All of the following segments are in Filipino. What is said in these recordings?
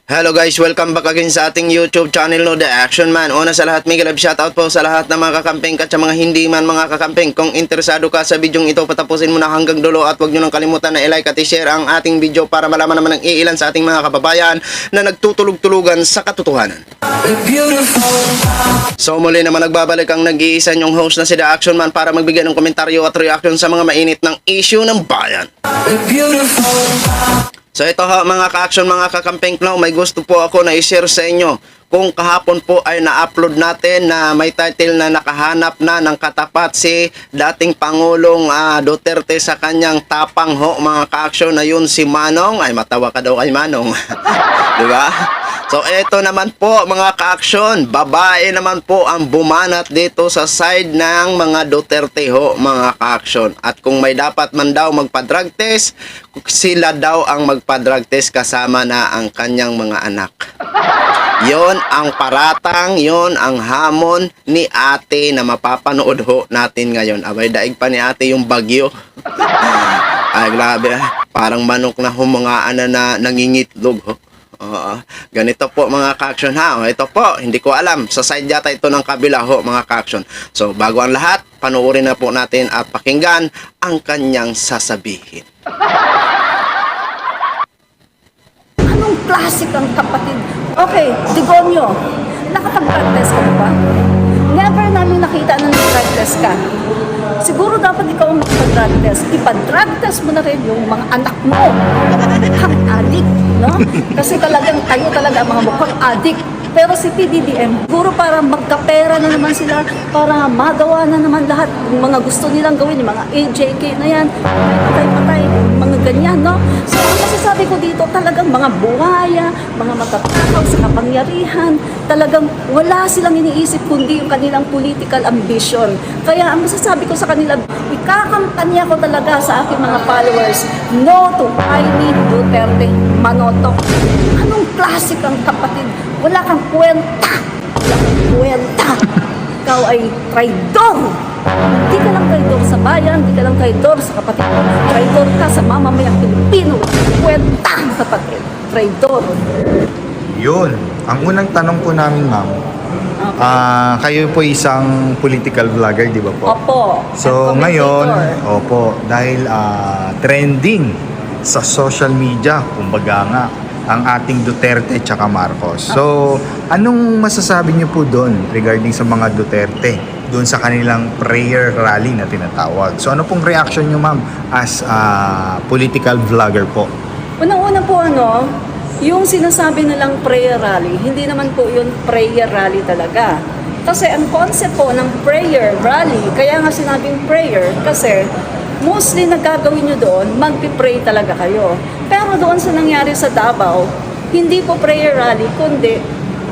Hello guys, welcome back again sa ating YouTube channel no, The Action Man. Una sa lahat, mega love shoutout po sa lahat ng mga kakamping at sa mga hindi man mga kakamping. Kung interesado ka sa bidyong ito, patapusin mo na hanggang dulo at huwag nyo nang kalimutan na i-like at i-share ang ating video para malaman naman ng iilan sa ating mga kababayan na nagtutulog-tulugan sa katotohanan. So muli naman nagbabalik ang nag-iisa nyong host na si The Action Man para magbigay ng komentaryo at reaction sa mga mainit ng issue ng bayan. So ito ho mga ka-action, mga kakamping no, may gusto po ako na i-share sa inyo. Kung kahapon po ay na-upload natin na may title na nakahanap na ng katapat si dating Pangulong Duterte sa kanyang tapang ho mga ka-action na yun si Manong. Ay matawa ka daw kay Manong. Diba? So ito naman po mga ka-action, babae naman po ang bumanat dito sa side ng mga Duterte ho mga ka-action. At kung may dapat man daw magpa-drug test, sila daw ang magpa-drug test kasama na ang kanyang mga anak. Yon ang paratang, yon ang hamon ni ate na mapapanood ho natin ngayon. Abay daig pa ni ate yung bagyo. Ay grabe, parang manok na humangaan na nangingitlog ho. Ganito po mga ka-action ha. Ito po, hindi ko alam. Sa side yata ito ng kabila ho mga ka-action. So bago ang lahat, panoorin na po natin at pakinggan ang kanyang sasabihin. Anong klase kang kapatid? Okay, Digonyo, nakapag-drug test ka ba? Never namin nakita na nag-drug test ka. Siguro dapat ikaw ang makapag-drug test. Ipa-drug test mo na rin yung mga anak mo. Mukhang adik, no? Kasi talagang kayo talaga mga mukhang adik. Pero si PBBM, siguro para magkapera na naman sila, para magawa na naman lahat yung mga gusto nilang gawin, yung mga AJK na yan, patay-patay, mga ganyan, no? So, ang masasabi ko dito, talagang mga buhaya, mga matatakaw sa kapangyarihan, talagang wala silang iniisip kundi yung kanilang political ambition. Kaya ang masasabi ko sa kanila, ikakampanya ko talaga sa aking mga followers, no to Jaime Duterte Manotok. Anong klase kang kapatid? Wala kang kwenta. Wala kang kwenta. Ikaw ay traidor. Hindi ka lang traidor sa bayan, hindi ka lang traidor sa kapatid mo. Traidor ka sa mamamayang Pilipino. Kwenta, kapatid. Traidor. Yun. Ang unang tanong po namin, ma'am, kayo po isang political vlogger, di ba po? Opo. So At ngayon, commentator. opo, dahil trending sa social media, kumbaga nga, ang ating Duterte at Marcos. So, anong masasabi niyo po doon regarding sa mga Duterte, doon sa kanilang prayer rally na tinatawag? So, ano pong reaction niyo, ma'am, as political vlogger po? Unang-una po yung sinasabi nilang prayer rally, hindi naman po yun prayer rally talaga. Kasi ang concept po ng prayer rally, kaya nga sinabing prayer, kasi mostly nagagawin nyo doon, magpipray talaga kayo. Pero doon sa nangyari sa Davao, hindi po prayer rally, kundi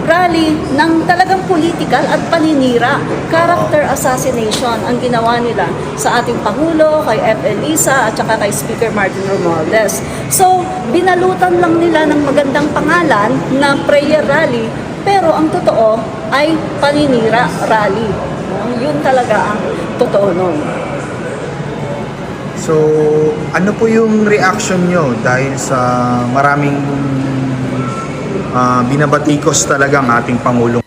rally ng talagang political at paninira. Character assassination ang ginawa nila sa ating Pangulo, kay F. Elisa, at saka kay Speaker Martin Romualdez. So, binalutan lang nila ng magandang pangalan na prayer rally, pero ang totoo ay paninira rally. Yun talaga ang totoo nun. So, ano po yung reaction nyo dahil sa maraming binabatikos talaga ang ating Pangulong?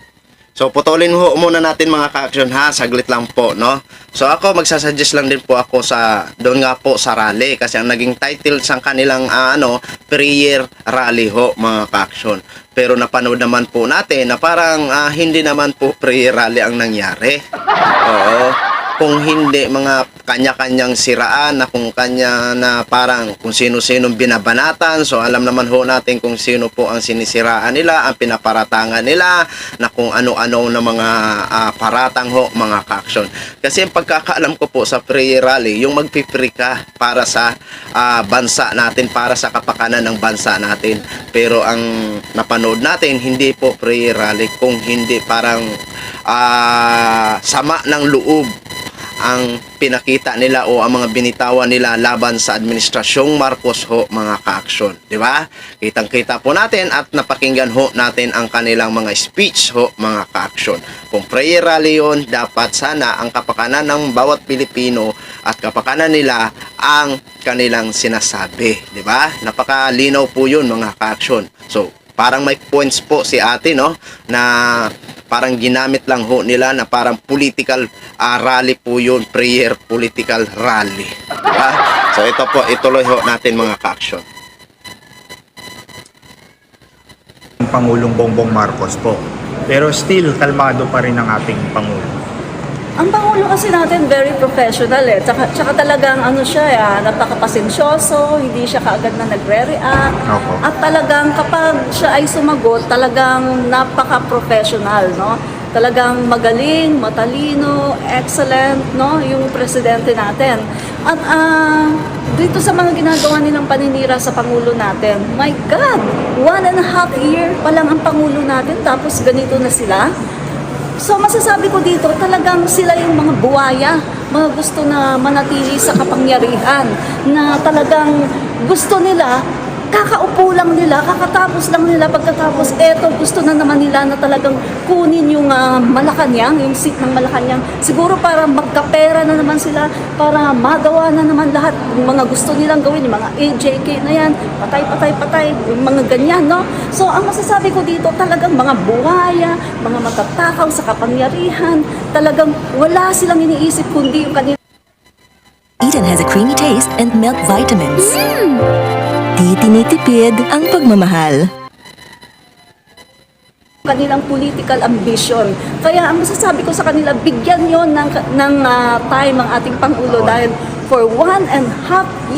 So putulin ho muna natin mga ka-action ha, saglit lang po no. So ako magsasuggest lang din po ako sa doon nga po sa rally kasi ang naging title sa kanilang prayer rally ho mga ka-action. Pero napanood naman po natin na parang hindi naman po prayer rally ang nangyari. Oo. Kung hindi mga kanya-kanyang siraan na kung kanya na parang kung sino-sinong binabanatan. So alam naman ho natin kung sino po ang sinisiraan nila, ang pinaparatangan nila, na kung ano-ano na mga paratang ho mga ka-action. Kasi ang pagkakaalam ko po sa prayer rally, yung magpipray ka para sa bansa natin, para sa kapakanan ng bansa natin. Pero ang napanood natin, hindi po prayer rally, kung hindi parang sama ng loob ang pinakita nila o ang mga binitawan nila laban sa administrasyong Marcos ho mga ka-action, di ba? Kitang-kita po natin at napakinggan ho natin ang kanilang mga speech ho mga ka-action. Kung prayer rally yun, dapat sana ang kapakanan ng bawat Pilipino at kapakanan nila ang kanilang sinasabi, di ba? Napakalinaw po yun mga ka-action. So, parang may points po si ate, no, na parang ginamit lang ho nila na parang political rally po yun, prayer political rally. Diba? So ito po, ituloy ho natin mga ka-action. Pangulong Bongbong Marcos po. Pero still, kalmado pa rin ang ating Pangulo. Ang Pangulo kasi natin very professional eh. Tsaka talagang ano siya, napakapasensyoso, hindi siya kaagad na nagre-react. Opo. At talagang kapag siya ay sumagot, talagang napaka-professional, no? Talagang magaling, matalino, excellent, no? Yung presidente natin. At dito sa mga ginagawa nilang paninira sa Pangulo natin, my God, 1.5 year pa lang ang Pangulo natin, tapos ganito na sila. So masasabi ko dito, talagang sila yung mga buwaya, mga gusto na manatili sa kapangyarihan, na talagang gusto nila, kakaupo lang nila, kakatapos lang nila, pagkatapos eto, gusto na naman nila na talagang kunin yung Malacanang, yung seat ng Malacanang, siguro para magkapera na naman sila, para magawa na naman lahat yung mga gusto nilang gawin, yung mga AJK na yan, patay, yung mga ganyan, no? So, ang masasabi ko dito, talagang mga buhaya, mga matatakaw sa kapangyarihan, talagang wala silang iniisip kundi yung kanila. Eden has a creamy taste and milk vitamins. Di tinitipid ang pagmamahal. Kanilang political ambition. Kaya ang masasabi ko sa kanila, bigyan yon ng time ang ating Pangulo dahil for 1.5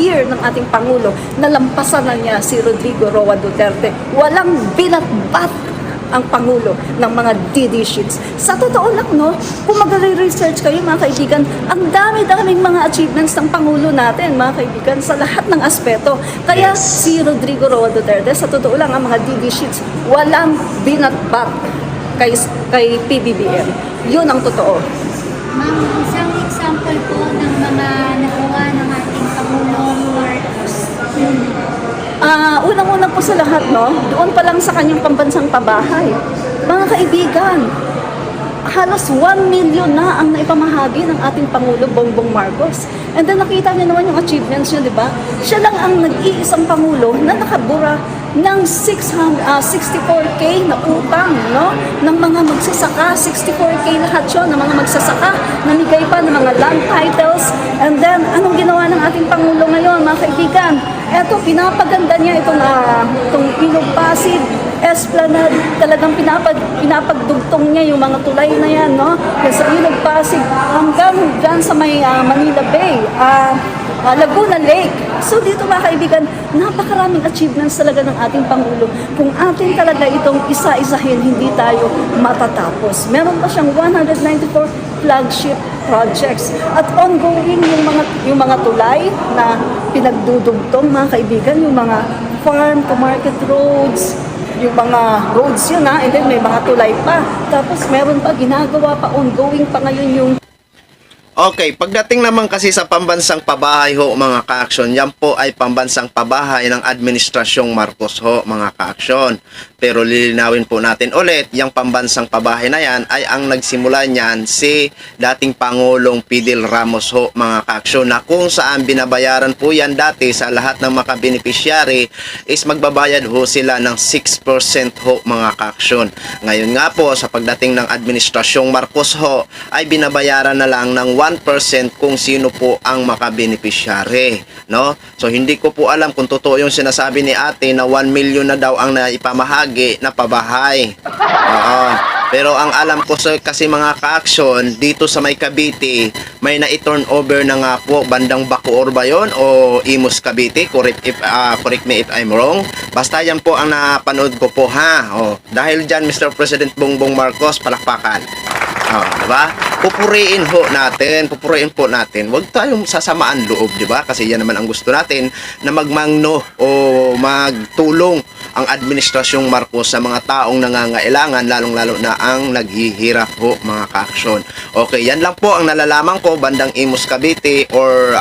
year ng ating Pangulo, nalampasan na niya si Rodrigo Roa Duterte. Walang binatbat ang Pangulo ng mga DD sheets. Sa totoo lang, no, kung mag-research kayo mga kaibigan, ang dami-daming mga achievements ng Pangulo natin, mga kaibigan, sa lahat ng aspeto. Kaya si Rodrigo Roa Duterte, sa totoo lang, ang mga DD sheets, walang binatbat kay PBBM. Yun ang totoo. Ma'am, isang example po ng mga nagawa ng ating Pangulong Marcos. Unang-una po sa lahat, no, doon pa lang sa kanyang pambansang pabahay. Mga kaibigan, halos 1 million na ang naipamahagi ng ating Pangulo Bongbong Marcos. And then nakita niyo naman yung achievements niya, di ba? Siya lang ang nag-iisang Pangulo na nakabura ng 64K na utang, no? Ng mga magsasaka, 64K lahat yun, ng mga magsasaka, namigay pa ng mga land titles. And then, anong ginawa ng ating Pangulo ngayon, mga kaibigan? Eto, pinapaganda niya itong Ilog Pasig, Esplanade, talagang pinapagdugtong niya yung mga tulay na yan, no? Sa Ilog Pasig, hanggang dyan sa may Manila Bay, Laguna Lake. So dito mga kaibigan, napakaraming achievements talaga ng ating Pangulo. Kung atin talaga itong isa-isahin, hindi tayo matatapos. Meron pa siyang 194 flagship projects at ongoing yung mga tulay na pinagdudugtong mga kaibigan, yung mga farm to market roads, yung mga roads yun and then may mga tulay pa. Tapos meron pa ginagawa pa, ongoing pa ngayon yung Okay, pagdating naman kasi sa pambansang pabahay ho mga ka-aksyon, yan po ay pambansang pabahay ng Administrasyong Marcos ho mga ka-aksyon. Pero lilinawin po natin ulit, yung pambansang pabahay na yan ay ang nagsimula niyan si dating Pangulong Fidel Ramos ho mga ka-aksyon, na kung saan binabayaran po yan dati sa lahat ng mga beneficiary is magbabayad ho sila ng 6% ho mga ka-aksyon. Ngayon nga po sa pagdating ng Administrasyong Marcos ho ay binabayaran na lang ng 1% kung sino po ang makabeneficiary, no? So hindi ko po alam kung totoo yung sinasabi ni ate na 1 million na daw ang naipamahagi na pabahay. Oo. Pero ang alam ko kasi mga ka-aksyon, dito sa may Cavite, may na-turn over na nga po bandang Bacoor ba yun o Imus Cavite, correct me if I'm wrong. Basta yan po ang napanood ko po ha. Oh, dahil dyan Mr. President Bongbong Marcos, palakpakan. Oh, diba? Pupuriin po natin. Huwag tayong sasamaan loob, diba? Kasi yan naman ang gusto natin, na magmangno o magtulong ang Administrasyong Marcos sa mga taong nangangailangan, lalong-lalo na ang naghihirap ho, mga ka-aksyon. Okay, yan lang po ang nalalaman ko, bandang Imus Cavite or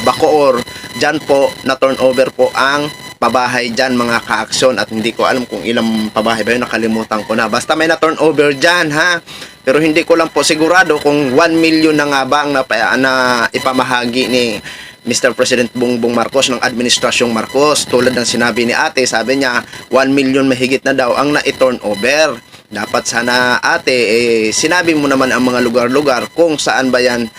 Bacoor, dyan po na turnover po ang pabahay dyan mga ka-aksyon, at hindi ko alam kung ilang pabahay ba yun, nakalimutan ko na. Basta may na turnover dyan ha. Pero hindi ko lang po sigurado kung 1 million na nga ba ang na ipamahagi ni Mr. President Bongbong Marcos ng Administrasyong Marcos. Tulad ng sinabi ni ate, sabi niya 1 million mahigit na daw ang na-turn over. Dapat sana ate, sinabi mo naman ang mga lugar-lugar kung saan ba yan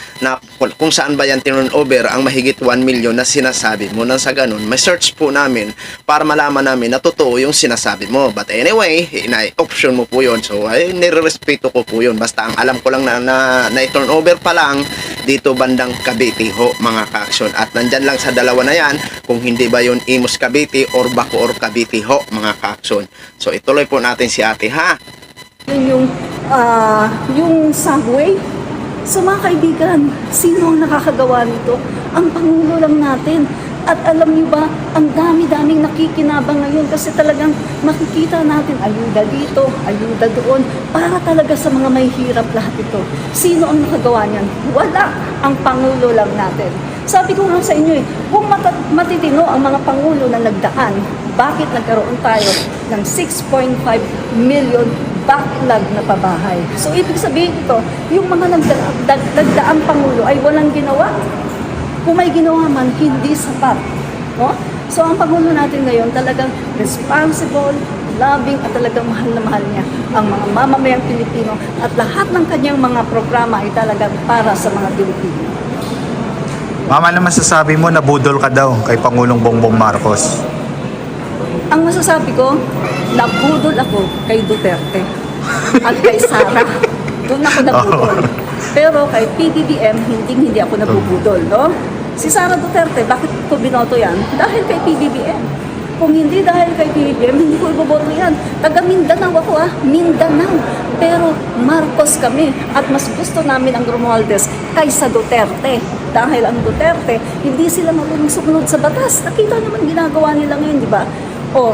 turn over ang mahigit 1 million na sinasabi mo. Nang sa ganun, may search po namin para malaman namin na totoo yung sinasabi mo. But anyway, option mo po yun. So, ay, nirerespeto ko po yun. Basta ang alam ko lang na turn over pa lang dito bandang Cavite ho, mga ka-aksyon. At nandyan lang sa dalawa na yan, kung hindi ba yun Imus Cavite or Bacoor Cavite ho, mga ka-aksyon. So, ituloy po natin si ate, ha? Yun yung subway. So mga kaibigan, sino ang nakakagawa nito? Ang Pangulo lang natin. At alam niyo ba, ang dami-daming nakikinabang ngayon kasi talagang makikita natin ayuda dito, ayuda doon, para talaga sa mga may hirap lahat ito. Sino ang nakagawa niyan? Wala. Ang Pangulo lang natin. Sabi ko nga sa inyo kung matitino ang mga Pangulo na nagdaan, bakit nagkaroon tayo ng 6.5 million backlog na pabahay? So, ibig sabihin ito, yung mga nagdaang Pangulo ay walang ginawa. Kung may ginawa man, hindi sapat. No? So, ang Pangulo natin ngayon talagang responsible, loving, at talagang mahal na mahal niya ang mga mamamayang Pilipino at lahat ng kanyang mga programa ay talagang para sa mga Pilipino. Mama, ano masasabi mo, nabudol ka daw kay Pangulong Bongbong Marcos? Ang masasabi ko, nabudol ako kay Duterte at kay Sara. Doon ako nabudol. Pero kay PBBM, hindi ako nabubudol, no? Si Sara Duterte, bakit ko binoto yan? Dahil kay PBBM. Kung hindi dahil kay PBBM, hindi ko iboboto yan. Taga Mindanao ako, Mindanao. Pero Marcos kami at mas gusto namin ang Romualdez kaysa Duterte. Dahil ang Duterte, hindi sila marunong sumunod sa batas. Nakita naman ginagawa nila ngayon, di ba? O,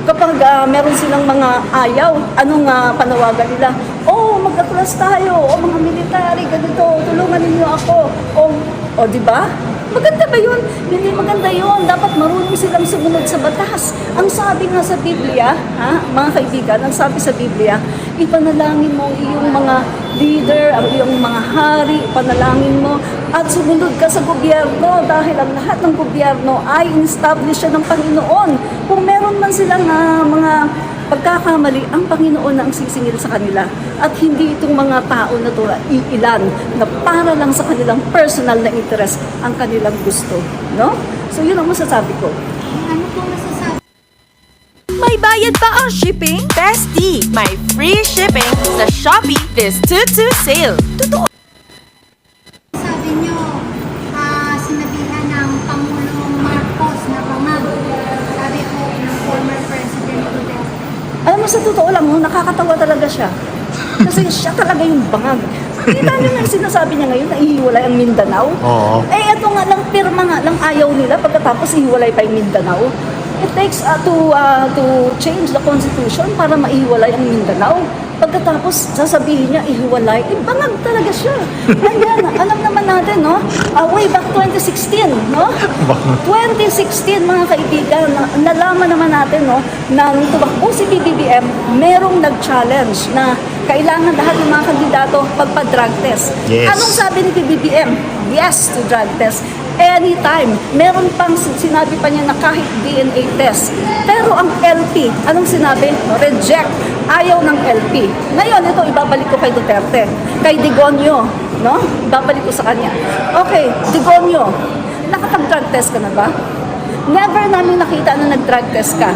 kapag meron silang mga ayaw, anong panawagan nila? Oh, mag-atras tayo, o mga military, ganito, tulungan ninyo ako. O di ba? Maganda ba yun? Hindi maganda yun. Dapat marunong silang sumunod sa batas. Ang sabi nga sa Biblia, mga kaibigan, ang sabi sa Biblia, ipanalangin mo iyong mga leader, ang iyong mga hari, ipanalangin mo, at sumunod ka sa gobyerno dahil ang lahat ng gobyerno ay in-establish siya ng Panginoon. Kung meron man silang mga pagkakamali, ang Panginoon na ang sisingil sa kanila at hindi itong mga tao na ito iilan na para lang sa kanilang personal na interest ang kanilang gusto, no? So yun ang masasabi ko. Ano po masasabi? May bayad pa ang shipping? Bestie! May free shipping sa Shopee this 2-2 sale. Totoo! Sabi nyo, sinabihan ng Pangulong Marcos na bangag. Sabi po ng former President Duterte. Alam mo, sa totoo lang, nakakatawa talaga siya. Kasi siya talaga yung bangag. Kita niyo na yung sinasabi niya ngayon na ihiwalay ang Mindanao? Oo. Ito nga lang, pirma nga lang ayaw nila pagkatapos ihiwalay pa yung Mindanao. It takes to change the constitution para maihiwalay ang Mindanao. Pagkatapos sasabihin niya ihiwalay, bangag talaga siya. Ayan, alam naman natin, no? Way back 2016, no? 2016, mga kaibigan, nalaman naman natin, no, na nung tumakbo si BBM, merong nag-challenge na kailangan lahat ng mga kandidato magpa-drug test. Yes. Anong sabi ni BBM? Yes to drug test. Anytime. Meron pang sinabi pa niya na kahit DNA test. Pero ang LP, anong sinabi? Reject. Ayaw ng LP. Ngayon, ito ibabalik ko kay Duterte. Kay Digonio, no? Ibabalik ko sa kanya. Okay, Digonio, nakapag-drug test ka na ba? Never namin nakita na nag-drug test ka.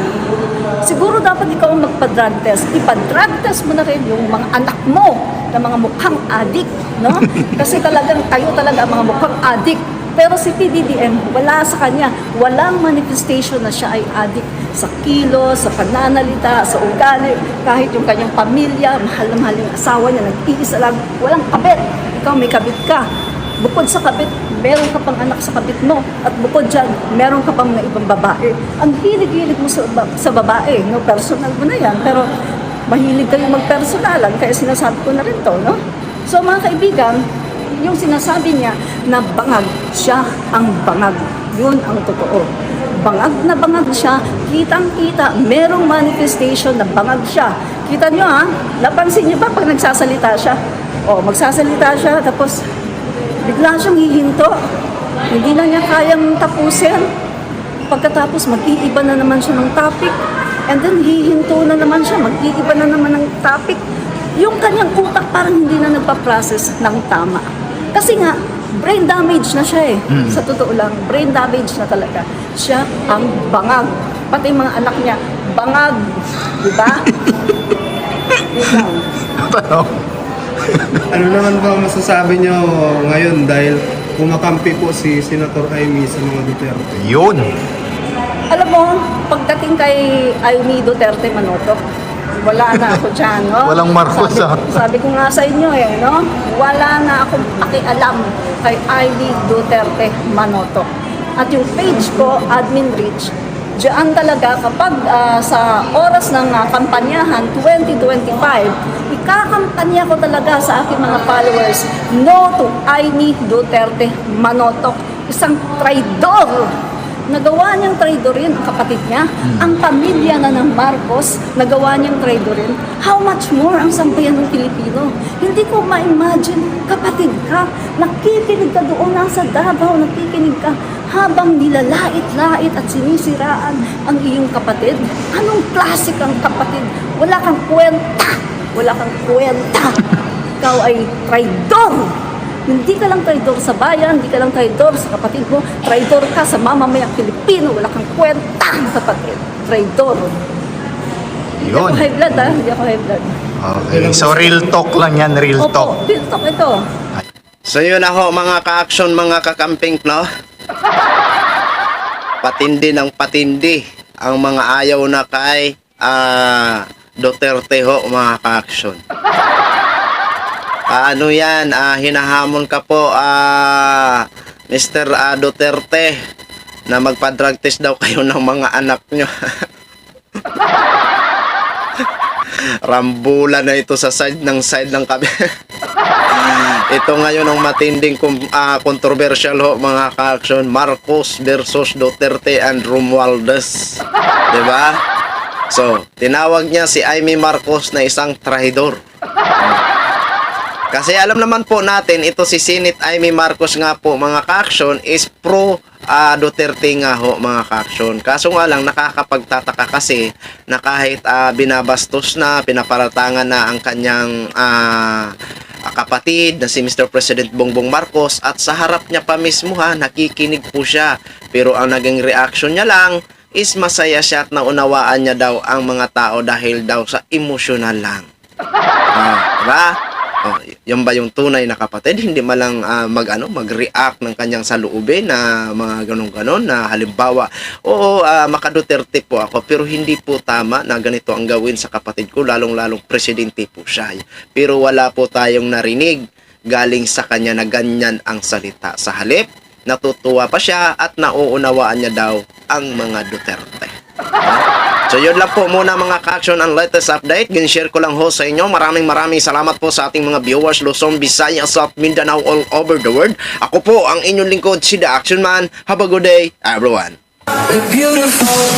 Siguro dapat ikaw ang magpa-drug test. Ipa-drug test mo na rin yung mga anak mo na mga mukhang adik, no? Kasi talagang kayo talaga ang mga mukhang adik. Pero si PBBM, wala sa kanya. Walang manifestation na siya ay adik sa kilos, sa pananalita, sa ugali. Kahit yung kanyang pamilya, mahal na mahal yung asawa niya, nag-iisa lang, walang kabit. Ikaw may kabit ka. Bukod sa kabit, meron ka pang anak sa kabit mo. At bukod dyan, meron ka pang mga ibang babae. Ang hilig-hilig mo sa babae, no? Personal mo na yan. Pero mahilig kayo magpersonalan, kaya sinasabi ko na rin to, no? So mga kaibigan, yung sinasabi niya na bangag, siya ang bangag. Yun ang totoo. Bangag na bangag siya, kitang-kita, merong manifestation na bangag siya. Kita nyo napansin niyo ba pag nagsasalita siya? Magsasalita siya, tapos bigla siyang hihinto. Hindi na niya kayang tapusin. Pagkatapos, mag-iiba na naman siya ng topic. And then, hihinto na naman siya, mag-iiba na naman ng topic. Yung kanyang utak parang hindi na nagpa-process ng tama. Kasi nga, brain damage na siya eh. Sa totoo lang, brain damage na talaga. Siya ang bangag. Pati mga anak niya, bangag. Diba? Yun lang. Ano naman ba masasabi nyo ngayon dahil kumakampi po si Senator Amy sa mga Duterte? Yun. Alam mo, pagdating kay Amy Duterte Manotoc, wala na ako dyan, no? Walang Marcos, sabi ko nga sa inyo eh, no? Wala na akong pakialam kay Amy Duterte Manotoc. At yung page ko, Admin Rich, diyan talaga kapag sa oras ng kampanyahan 2025, ikakampanya ko talaga sa aking mga followers, no to Amy Duterte Manotoc. Isang traidor. Nagawa niyang traidorin ang kapatid niya. Ang pamilya na ng Marcos, nagawa niyang traidorin. How much more ang sambayan ng Pilipino? Hindi ko ma-imagine, kapatid ka, nakikinig ka doon nasa Davao, nakikinig ka habang nilalait-lait at sinisiraan ang iyong kapatid. Anong klase kang kapatid? Wala kang kwenta! Wala kang kwenta! Ikaw ay traidor! Hindi ka lang traidor sa bayan, hindi ka lang traidor sa kapatid mo, traidor ka sa mamamayang Pilipino, wala kang kwenta, kapatid. Traidor. Hindi ako Yun. high blood, ha? Hindi ako high blood. Okay. So, real talk lang yan, real talk. Opo, real talk ito. So yun na ho mga ka-action, mga kakamping, no? Patindi ng patindi ang mga ayaw na kay Duterte ho, mga ka-action. Ano yan, hinahamon ka po, Mr. Duterte, na magpa-drug test daw kayo ng mga anak nyo. Rambula na ito sa side ng kami. Ito ngayon ang matinding controversial ho, mga ka-action. Marcos versus Duterte and Romualdez. Diba? So, tinawag niya si Amy Marcos na isang traidor. Kasi alam naman po natin, ito si Senate Amy Marcos nga po, mga ka-action, is pro Duterte nga ho, mga ka-action. Kaso nga lang, nakakapagtataka kasi na kahit binabastos na, pinaparatangan na ang kanyang kapatid na si Mr. President Bongbong Marcos, at sa harap niya pa mismo nakikinig po siya. Pero ang naging reaction niya lang is masaya siya at naunawaan niya daw ang mga tao dahil daw sa emosyonal lang. Diba? Yan ba yung tunay na kapatid? Hindi malang mag-react ng kanyang saloobin na mga ganon-ganon na halimbawa, oo, maka-Duterte po ako, pero hindi po tama na ganito ang gawin sa kapatid ko, lalong-lalong presidente po siya. Pero wala po tayong narinig galing sa kanya na ganyan ang salita. Sa halip, natutuwa pa siya at nauunawaan niya daw ang mga Duterte. So yun lang po muna, mga ka-action, ang latest update. Gin-share ko lang ho sa inyo. Maraming salamat po sa ating mga viewers Luzon, Visayas at Mindanao all over the world. Ako po ang inyong lingkod, si The Action Man. Have a good day, everyone. Beautiful.